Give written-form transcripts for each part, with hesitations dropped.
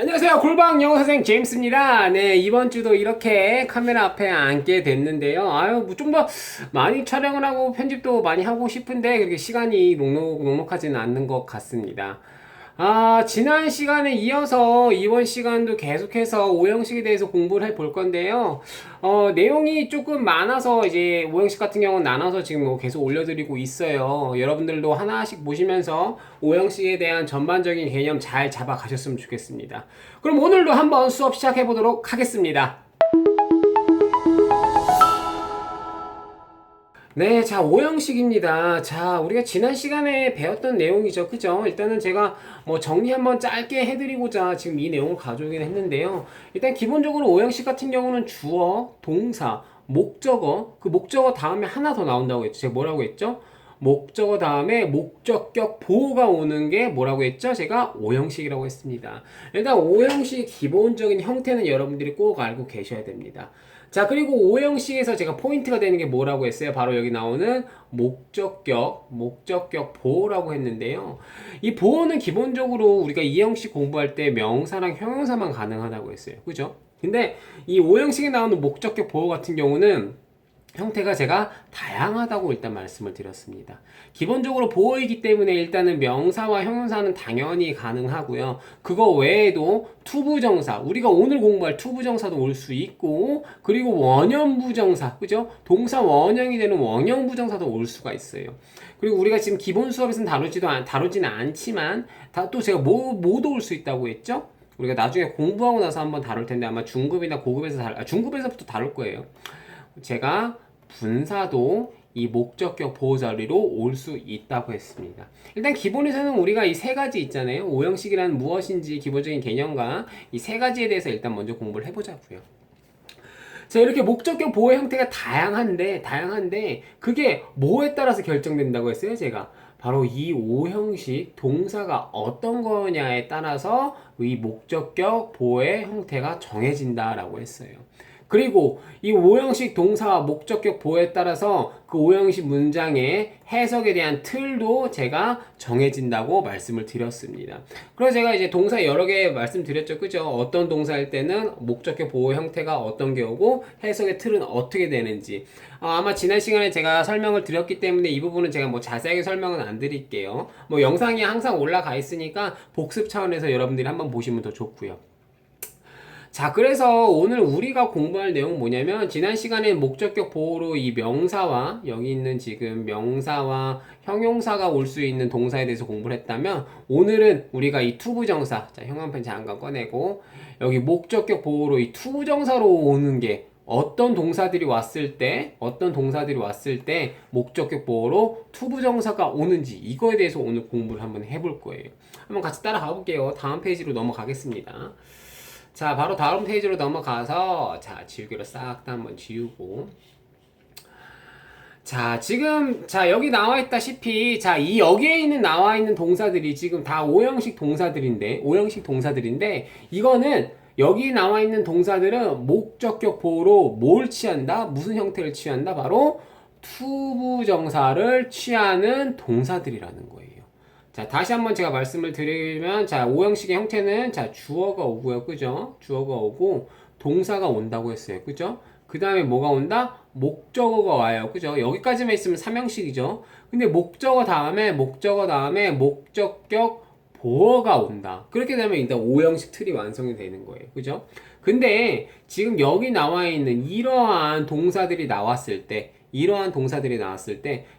안녕하세요. 골방 영어 선생 제임스입니다. 네, 이번 주도 이렇게 카메라 앞에 앉게 됐는데요. 아유, 뭐 좀 더 많이 촬영을 하고 편집도 많이 하고 싶은데 그렇게 시간이 넉넉하지는 않는 것 같습니다. 지난 시간에 이어서 이번 시간도 계속해서 오형식에 대해서 공부를 해볼 건데요. 내용이 조금 많아서 이제 오형식 같은 경우는 나눠서 지금 뭐 계속 올려드리고 있어요. 여러분들도 하나씩 보시면서 오형식에 대한 전반적인 개념 잘 잡아가셨으면 좋겠습니다. 그럼 오늘도 한번 수업 시작해 보도록 하겠습니다. 네, 자, 오형식입니다. 자, 우리가 지난 시간에 배웠던 내용이죠. 그죠? 일단은 제가 뭐 정리 한번 짧게 해드리고자 지금 이 내용을 가져오긴 했는데요. 일단 기본적으로 오형식 같은 경우는 주어, 동사, 목적어, 그 목적어 다음에 하나 더 나온다고 했죠. 제가 뭐라고 했죠? 목적어 다음에 목적격 보호가 오는 게 뭐라고 했죠? 제가 오형식이라고 했습니다. 일단 오형식 기본적인 형태는 여러분들이 꼭 알고 계셔야 됩니다. 자, 그리고 오형식에서 제가 포인트가 되는 게 뭐라고 했어요? 바로 여기 나오는 목적격 보호라고 했는데요. 이 보호는 기본적으로 우리가 이 형식 공부할 때 명사랑 형용사만 가능하다고 했어요. 그죠? 근데 이 오형식에 나오는 목적격 보호 같은 경우는 형태가 제가 다양하다고 일단 말씀을 드렸습니다. 기본적으로 보호이기 때문에 일단은 명사와 형용사는 당연히 가능하고요. 그거 외에도 투부정사, 우리가 오늘 공부할 투부정사도 올 수 있고, 그리고 원형부정사, 그죠? 동사 원형이 되는 원형부정사도 올 수가 있어요. 그리고 우리가 지금 기본 수업에서는 다루지는 않지만, 또 제가 뭐도 올 수 있다고 했죠? 우리가 나중에 공부하고 나서 한번 다룰 텐데 아마 중급이나 고급에서 중급에서부터 다룰 거예요. 제가 분사도 이 목적격 보호 자리로 올 수 있다고 했습니다. 일단 기본에서는 우리가 이 세 가지 있잖아요. 오형식이란 무엇인지 기본적인 개념과 이 세 가지에 대해서 일단 먼저 공부를 해보자고요. 자, 이렇게 목적격 보호의 형태가 다양한데 그게 뭐에 따라서 결정된다고 했어요, 제가. 바로 이 오형식 동사가 어떤 거냐에 따라서 이 목적격 보호의 형태가 정해진다라고 했어요. 그리고 이 오형식 동사와 목적격 보호에 따라서 그 오형식 문장의 해석에 대한 틀도 제가 정해진다고 말씀을 드렸습니다. 그래서 제가 이제 동사 여러 개 말씀드렸죠. 그죠? 어떤 동사일 때는 목적격 보호 형태가 어떤 게 오고 해석의 틀은 어떻게 되는지. 아마 지난 시간에 제가 설명을 드렸기 때문에 이 부분은 제가 뭐 자세하게 설명은 안 드릴게요. 뭐 영상이 항상 올라가 있으니까 복습 차원에서 여러분들이 한번 보시면 더 좋고요. 자, 그래서 오늘 우리가 공부할 내용은 뭐냐면 지난 시간에 목적격 보호로 이 명사와 여기 있는 지금 명사와 형용사가 올 수 있는 동사에 대해서 공부를 했다면 오늘은 우리가 이 투부정사, 자, 형광펜 잠깐 꺼내고 여기 목적격 보호로 이 투부정사로 오는 게 어떤 동사들이 왔을 때 목적격 보호로 투부정사가 오는지 이거에 대해서 오늘 공부를 한번 해볼 거예요. 한번 같이 따라가 볼게요. 다음 페이지로 넘어가겠습니다. 자, 바로 다음 페이지로 넘어가서 자, 지우개로 싹 다 한번 지우고 자, 지금 여기 나와 있다시피 이 여기에 나와 있는 동사들이 지금 다 오형식 동사들인데 이거는 여기 나와 있는 동사들은 목적격 보호로 뭘 취한다? 무슨 형태를 취한다? 바로 투부정사를 취하는 동사들이라는 거예요. 자, 다시 한번 제가 말씀을 드리면, 오형식의 형태는, 주어가 오고요. 그죠? 주어가 오고, 동사가 온다고 했어요. 그죠? 그 다음에 뭐가 온다? 목적어가 와요. 그죠? 여기까지만 있으면 삼형식이죠. 근데 목적어 다음에 목적격 보어가 온다. 그렇게 되면 일단 오형식 틀이 완성이 되는 거예요. 그죠? 근데 지금 여기 나와 있는 이러한 동사들이 나왔을 때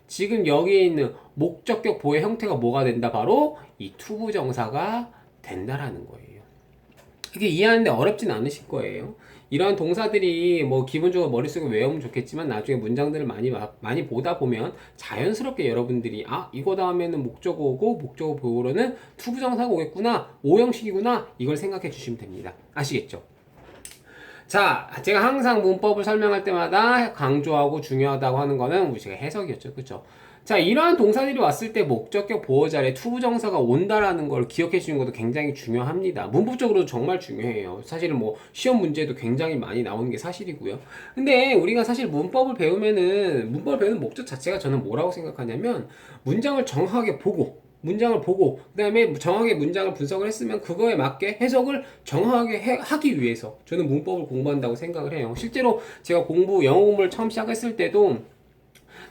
지금 여기에 있는 목적격 보호의 형태가 뭐가 된다? 바로 이 투부정사가 된다라는 거예요. 이게 이해하는데 어렵진 않으실 거예요. 이러한 동사들이 뭐 기본적으로 머릿속에 외우면 좋겠지만 나중에 문장들을 많이 보다 보면 자연스럽게 여러분들이 이거 다음에는 목적어 오고 목적어 보호로는 투부정사가 오겠구나, 오형식이구나, 이걸 생각해 주시면 됩니다. 아시겠죠? 자, 제가 항상 문법을 설명할 때마다 강조하고 중요하다고 하는 거는 제가 해석이었죠. 그쵸? 자, 이러한 동사들이 왔을 때 목적격 보호 자리에 투부정사가 온다라는 걸 기억해 주는 것도 굉장히 중요합니다. 문법적으로도 정말 중요해요. 사실은 뭐 시험 문제도 굉장히 많이 나오는 게 사실이고요. 근데 우리가 사실 문법을 배우는 목적 자체가 저는 뭐라고 생각하냐면 문장을 정확하게 보고 문장을 보고 그 다음에 정확하게 문장을 분석을 했으면 그거에 맞게 해석을 정확하게 하기 위해서 저는 문법을 공부한다고 생각을 해요. 실제로 제가 영어 공부를 처음 시작했을 때도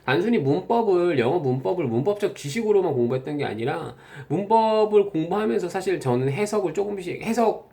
단순히 영어 문법을 문법적 지식으로만 공부했던 게 아니라 문법을 공부하면서 사실 저는 해석을 조금씩 해석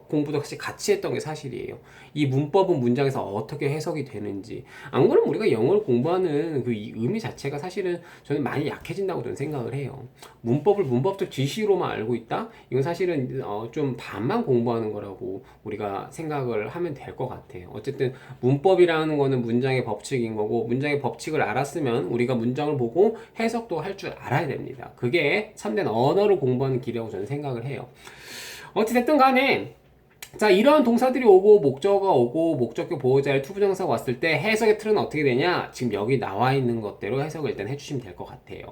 공부도 같이 했던 게 사실이에요. 이 문법은 문장에서 어떻게 해석이 되는지. 안 그러면 우리가 영어를 공부하는 그 의미 자체가 사실은 저는 많이 약해진다고 저는 생각을 해요. 문법을 문법적 지식으로만 알고 있다? 이건 사실은 좀 반만 공부하는 거라고 우리가 생각을 하면 될 것 같아요. 어쨌든 문법이라는 거는 문장의 법칙인 거고 문장의 법칙을 알았으면 우리가 문장을 보고 해석도 할 줄 알아야 됩니다. 그게 참된 언어를 공부하는 길이라고 저는 생각을 해요. 어찌됐든 간에 자 이러한 동사들이 오고 목적어가 오고 목적격 보호자의 투부정사가 왔을 때 해석의 틀은 어떻게 되냐? 지금 여기 나와 있는 것대로 해석을 일단 해주시면 될 것 같아요.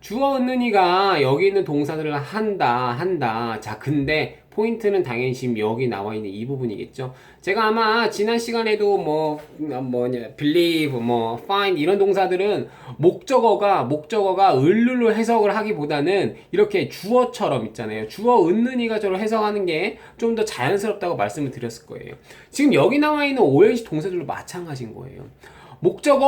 주어 은는이가 여기 있는 동사들을 한다. 자, 근데 포인트는 당연히 지금 여기 나와 있는 이 부분이겠죠. 제가 아마 지난 시간에도 believe, find 이런 동사들은 목적어가 을룰로 해석을 하기보다는 이렇게 주어처럼 있잖아요. 주어 은는이가저로 해석하는 게 좀 더 자연스럽다고 말씀을 드렸을 거예요. 지금 여기 나와 있는 오형식 동사들도 마찬가지인 거예요. 목적에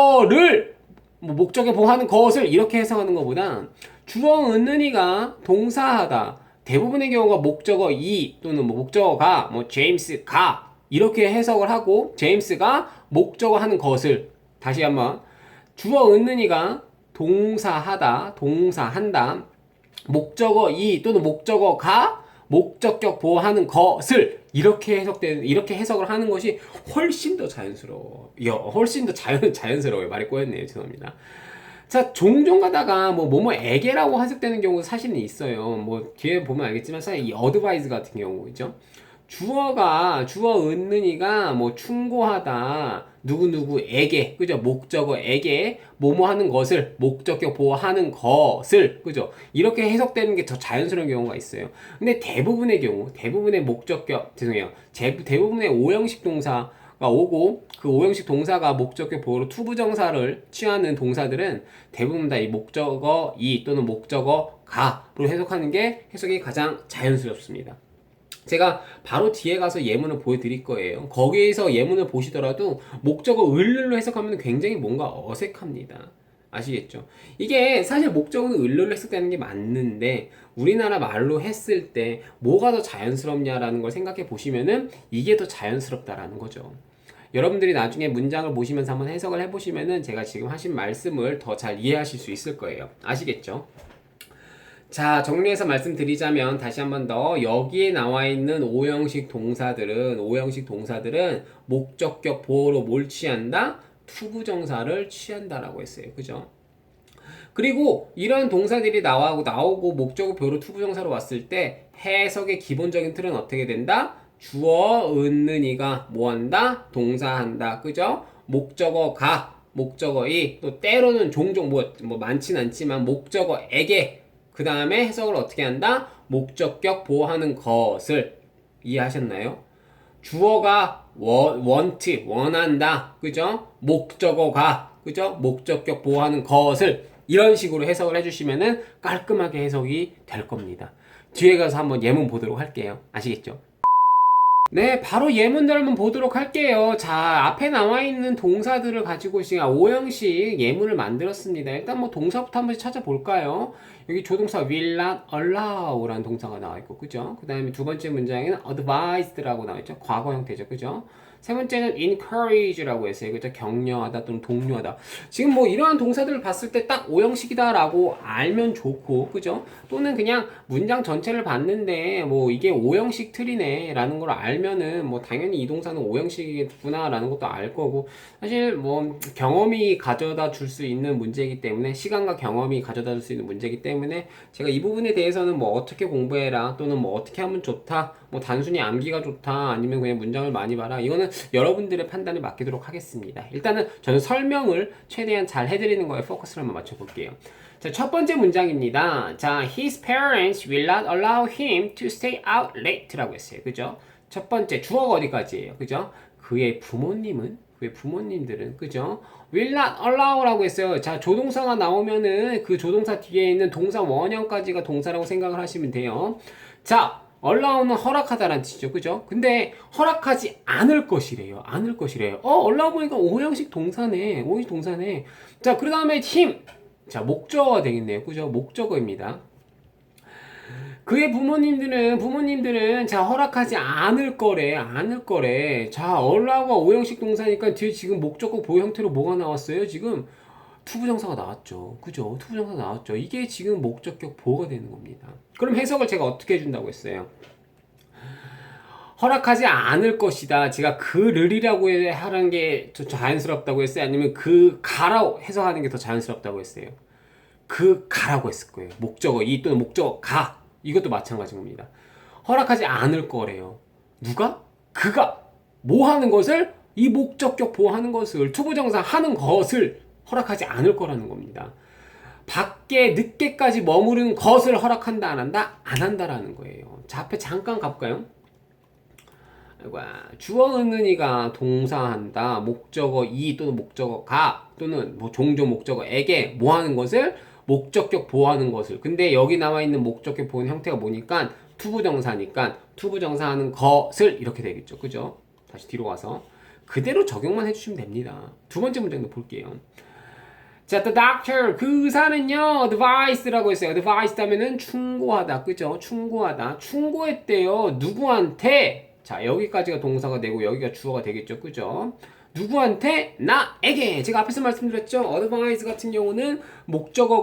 보호하는 것을 이렇게 해석하는 것보다 주어 은는이가 동사하다 대부분의 경우가 목적어 이 또는 목적어가 제임스 가 이렇게 해석을 하고 제임스가 목적어 하는 것을 다시 한번 주어 은는이가 동사한다 목적어 이 또는 목적어가 목적격 보호하는 것을 이렇게 해석을 하는 것이 훨씬 더 훨씬 더 자연스러워요. 말이 꼬였네요. 죄송합니다. 자, 종종 가다가 뭐뭐에게라고 해석되는 경우도 사실은 있어요. 뒤에 보면 알겠지만 사실 이 어드바이스 같은 경우죠. 주어 은는이가 충고하다 누구누구에게 그죠? 목적어에게 뭐뭐 하는 것을 목적격 보호하는 것을 그죠? 이렇게 해석되는 게 더 자연스러운 경우가 있어요. 근데 대부분의 오형식 동사가 오고 그 오형식 동사가 목적격 보호로 투부정사를 취하는 동사들은 대부분 다 이 목적어 이 또는 목적어 가로 해석하는 게 해석이 가장 자연스럽습니다. 제가 바로 뒤에 가서 예문을 보여드릴 거예요. 거기에서 예문을 보시더라도 목적어 을룰로 해석하면 굉장히 뭔가 어색합니다. 아시겠죠? 이게 사실 목적어는 을룰로 해석되는 게 맞는데 우리나라 말로 했을 때 뭐가 더 자연스럽냐라는 걸 생각해 보시면은 이게 더 자연스럽다라는 거죠. 여러분들이 나중에 문장을 보시면서 한번 해석을 해보시면은 제가 지금 하신 말씀을 더 잘 이해하실 수 있을 거예요. 아시겠죠? 자, 정리해서 말씀드리자면 다시 한번 더 여기에 나와 있는 오형식 동사들은 목적격 보호로 뭘 취한다? 투부정사를 취한다라고 했어요. 그죠? 그리고 이런 동사들이 나오고 목적어 보호로 투부정사로 왔을 때 해석의 기본적인 틀은 어떻게 된다? 주어 은는이가 뭐한다? 동사한다. 그죠? 목적어이 또 때로는 종종 많진 않지만 목적어에게 그 다음에 해석을 어떻게 한다? 목적격 보호하는 것을 이해하셨나요? 주어가 원한다. 그죠? 목적어가 그죠? 목적격 보호하는 것을 이런 식으로 해석을 해주시면은 깔끔하게 해석이 될 겁니다. 뒤에 가서 한번 예문 보도록 할게요. 아시겠죠? 네, 바로 예문들 한번 보도록 할게요. 자, 앞에 나와 있는 동사들을 가지고 지금 5형식 예문을 만들었습니다. 일단 동사부터 한번 찾아볼까요? 여기 조동사 will not allow라는 동사가 나와 있고, 그죠? 그 다음에 두 번째 문장에는 advised라고 나와 있죠. 과거 형태죠, 그죠? 세 번째는 encourage라고 했어요. 그죠? 격려하다 또는 독려하다. 지금 이러한 동사들을 봤을 때 딱 5형식이다라고 알면 좋고, 그죠? 또는 그냥 문장 전체를 봤는데 이게 5형식 틀이네 라는 걸 알면은 당연히 이 동사는 5형식이구나 라는 것도 알 거고, 사실 경험이 가져다 줄 수 있는 문제이기 때문에, 시간과 경험이 가져다 줄 수 있는 문제이기 때문에 제가 이 부분에 대해서는 어떻게 공부해라 또는 어떻게 하면 좋다, 단순히 암기가 좋다 아니면 그냥 문장을 많이 봐라, 이거는 여러분들의 판단에 맡기도록 하겠습니다. 일단은 저는 설명을 최대한 잘 해드리는 거에 포커스를 한번 맞춰볼게요. 자, 첫 번째 문장입니다. 자, his parents will not allow him to stay out late라고 했어요. 그죠? 첫 번째 주어가 어디까지예요? 그죠? 그의 부모님은 그의 부모님들은, 그죠? will not allow라고 했어요. 자, 조동사가 나오면은 그 조동사 뒤에 있는 동사 원형까지가 동사라고 생각을 하시면 돼요. 자, allow는 허락하다라는 뜻이죠. 그죠? 근데 허락하지 않을 것이래요. 않을 것이래요. allow 보니까 오형식 동사네. 오형식 동사네. 자, 그 다음에 힘. 자, 목적어가 되겠네요. 그죠? 목적어입니다. 그의 부모님들은 자, 허락하지 않을 거래. 자, allow가 오형식 동사니까 뒤에 지금 목적어 보호 형태로 뭐가 나왔어요? 지금 투부정사가 나왔죠. 그죠? 투부정사 나왔죠. 이게 지금 목적격 보호가 되는 겁니다. 그럼 해석을 제가 어떻게 해준다고 했어요? 허락하지 않을 것이다. 제가 그를이라고 하는 게 더 자연스럽다고 했어요? 아니면 그 가라고 해석하는 게 더 자연스럽다고 했어요? 그 가라고 했을 거예요. 목적어 이 또는 목적어 가. 이것도 마찬가지인 겁니다. 허락하지 않을 거래요. 누가? 그가 뭐 하는 것을? 이 목적격 보호하는 것을, 투부정사 하는 것을 허락하지 않을 거라는 겁니다. 밖에 늦게까지 머무르는 것을 허락한다 안 한다? 안 한다라는 거예요. 자, 앞에 잠깐 가볼까요? 주어 은은이가 동사한다. 목적어 이 또는 목적어 가 또는 뭐 종종 목적어에게 뭐 하는 것을? 목적격 보호하는 것을. 근데 여기 나와 있는 목적격 보호는 형태가 뭐니까 투부정사니까 투부정사 하는 것을 이렇게 되겠죠. 그죠? 다시 뒤로 가서 그대로 적용만 해주시면 됩니다. 두 번째 문장도 볼게요. 자, the doctor, 그 의사는요, advice라고 했어요. advice 하면은 충고하다. 그죠? 충고하다. 충고했대요. 누구한테? 자, 여기까지가 동사가 되고 여기가 주어가 되겠죠. 그죠? 누구한테? 나에게. 제가 앞에서 말씀드렸죠. advise 같은 경우는 목적어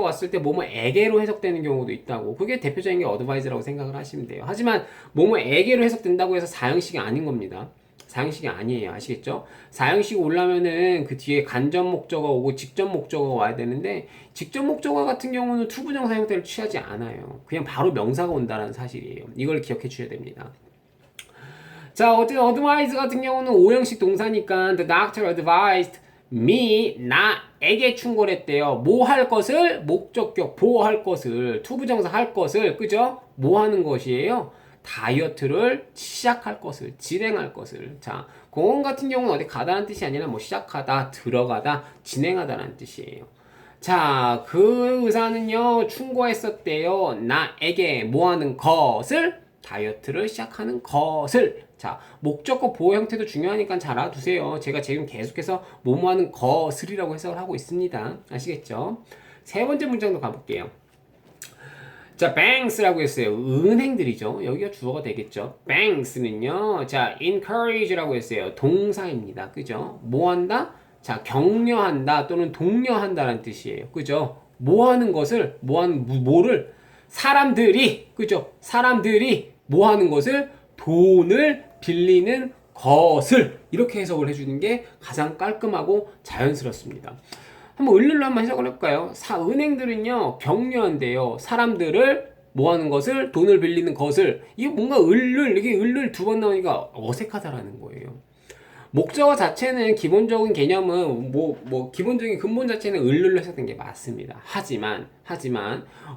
왔을 때 뭐뭐에게로 해석되는 경우도 있다고. 그게 대표적인 게 advise라고 생각을 하시면 돼요. 하지만 뭐뭐에게로 해석된다고 해서 사형식이 아닌 겁니다. 사형식이 아니에요. 아시겠죠? 사형식 오려면은 그 뒤에 간접 목적어 오고 직접 목적어가 와야 되는데 직접 목적어 같은 경우는 투부정사 형태를 취하지 않아요. 그냥 바로 명사가 온다는 사실이에요. 이걸 기억해 주셔야 됩니다. 자, 어쨌든 advise 같은 경우는 오형식 동사니까 the doctor advised me, 나에게 충고를 했대요. 뭐 할 것을? 목적격 보호할 것을, 투부정사 할 것을, 그죠? 뭐 하는 것이에요? 다이어트를 시작할 것을, 진행할 것을. 자, 공원 같은 경우는 어디 가다라는 뜻이 아니라 뭐 시작하다, 들어가다, 진행하다라는 뜻이에요. 자, 그 의사는요, 충고했었대요. 나에게 뭐 하는 것을? 다이어트를 시작하는 것을. 자, 목적어 보호 형태도 중요하니까 잘 알아두세요. 제가 지금 계속해서 뭐뭐 하는 것을이라고 해석을 하고 있습니다. 아시겠죠? 세 번째 문장도 가볼게요. 자, banks라고 했어요. 은행들이죠. 여기가 주어가 되겠죠. banks는요. 자, encourage라고 했어요. 동사입니다. 그죠? 뭐 한다? 자, 격려한다 또는 독려한다라는 뜻이에요. 그죠? 뭐 하는 것을, 뭐를? 사람들이, 그죠? 사람들이 뭐 하는 것을? 돈을 빌리는 것을. 이렇게 해석을 해주는 게 가장 깔끔하고 자연스럽습니다. 한번 을룰로 한번 해석을 해볼까요? 은행들은요, 격려한대요. 사람들을 뭐 하는 것을? 돈을 빌리는 것을. 이게 뭔가 이게 을룰 두 번 나오니까 어색하다라는 거예요. 목적어 자체는 기본적인 개념은 기본적인 근본 자체는 을룰로 해석된 게 맞습니다. 하지만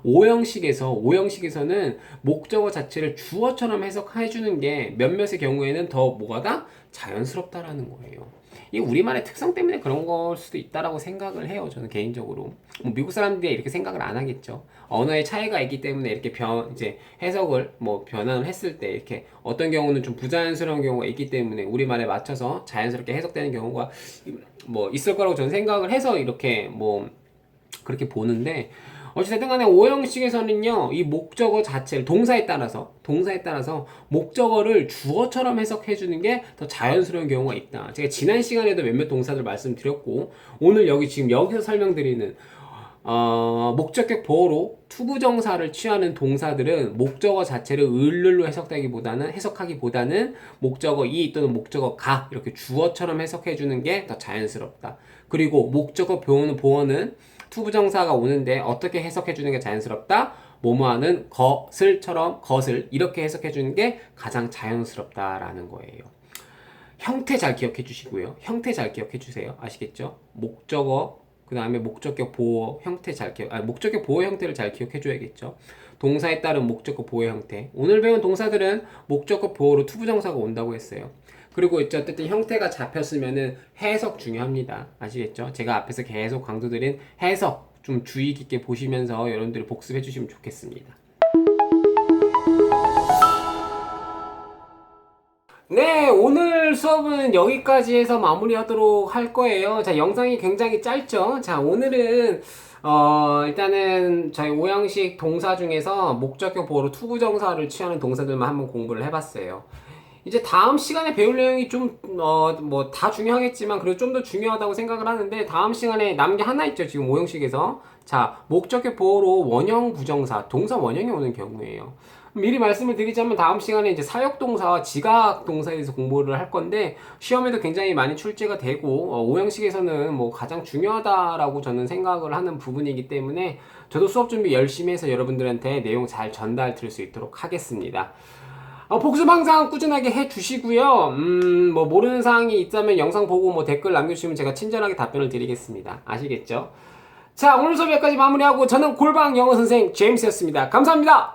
오형식에서는 목적어 자체를 주어처럼 해석해 주는 게 몇몇의 경우에는 더 뭐가다? 자연스럽다라는 거예요. 이 우리만의 특성 때문에 그런 걸 수도 있다라고 생각을 해요. 저는 개인적으로. 미국 사람들이 이렇게 생각을 안 하겠죠. 언어의 차이가 있기 때문에 이렇게 이제 해석을 변환을 했을 때 이렇게 어떤 경우는 좀 부자연스러운 경우가 있기 때문에 우리말에 맞춰서 자연스럽게 해석되는 경우가 있을 거라고 저는 생각을 해서 이렇게 그렇게 보는데, 어찌됐든 간에 오형식에서는요, 이 목적어 자체를 동사에 따라서 목적어를 주어처럼 해석해주는 게 더 자연스러운 경우가 있다. 제가 지난 시간에도 몇몇 동사들 말씀드렸고, 오늘 여기서 설명드리는 목적격 보호로 투부정사를 취하는 동사들은 목적어 자체를 을룰로 해석하기보다는 목적어 이 또는 목적어 가 이렇게 주어처럼 해석해주는 게 더 자연스럽다. 그리고 목적어 보호는 투부정사가 오는데 어떻게 해석해주는 게 자연스럽다? 뭐뭐하는 것을 이렇게 해석해주는 게 가장 자연스럽다라는 거예요. 형태 잘 기억해 주시고요. 형태 잘 기억해 주세요. 아시겠죠? 목적어 그 다음에 목적격 보호 형태 목적격 보호 형태를 잘 기억해 줘야겠죠. 동사에 따른 목적격 보호 형태. 오늘 배운 동사들은 목적격 보호로 투부정사가 온다고 했어요. 그리고 이제 어쨌든 형태가 잡혔으면은 해석 중요합니다. 아시겠죠? 제가 앞에서 계속 강조드린 해석 좀 주의 깊게 보시면서 여러분들이 복습해 주시면 좋겠습니다. 네, 오늘 수업은 여기까지 해서 마무리하도록 할 거예요. 자, 영상이 굉장히 짧죠? 자, 오늘은 일단은 저희 오형식 동사 중에서 목적격 보호로 투부정사를 취하는 동사들만 한번 공부를 해봤어요. 이제 다음 시간에 배울 내용이 좀, 뭐, 다 중요하겠지만, 그래도 좀 더 중요하다고 생각을 하는데, 다음 시간에 남은 게 하나 있죠, 지금 오형식에서. 자, 목적격 보호로 원형 부정사, 동사 원형이 오는 경우에요. 미리 말씀을 드리자면, 다음 시간에 이제 사역동사와 지각동사에 대해서 공부를 할 건데, 시험에도 굉장히 많이 출제가 되고, 오형식에서는 뭐 가장 중요하다라고 저는 생각을 하는 부분이기 때문에, 저도 수업 준비 열심히 해서 여러분들한테 내용 잘 전달 드릴 수 있도록 하겠습니다. 복습 항상 꾸준하게 해주시고요. 뭐 모르는 사항이 있다면 영상 보고 뭐 댓글 남겨주시면 제가 친절하게 답변을 드리겠습니다. 아시겠죠? 자, 오늘 수업 여기까지 마무리하고 저는 골방 영어 선생 제임스였습니다. 감사합니다.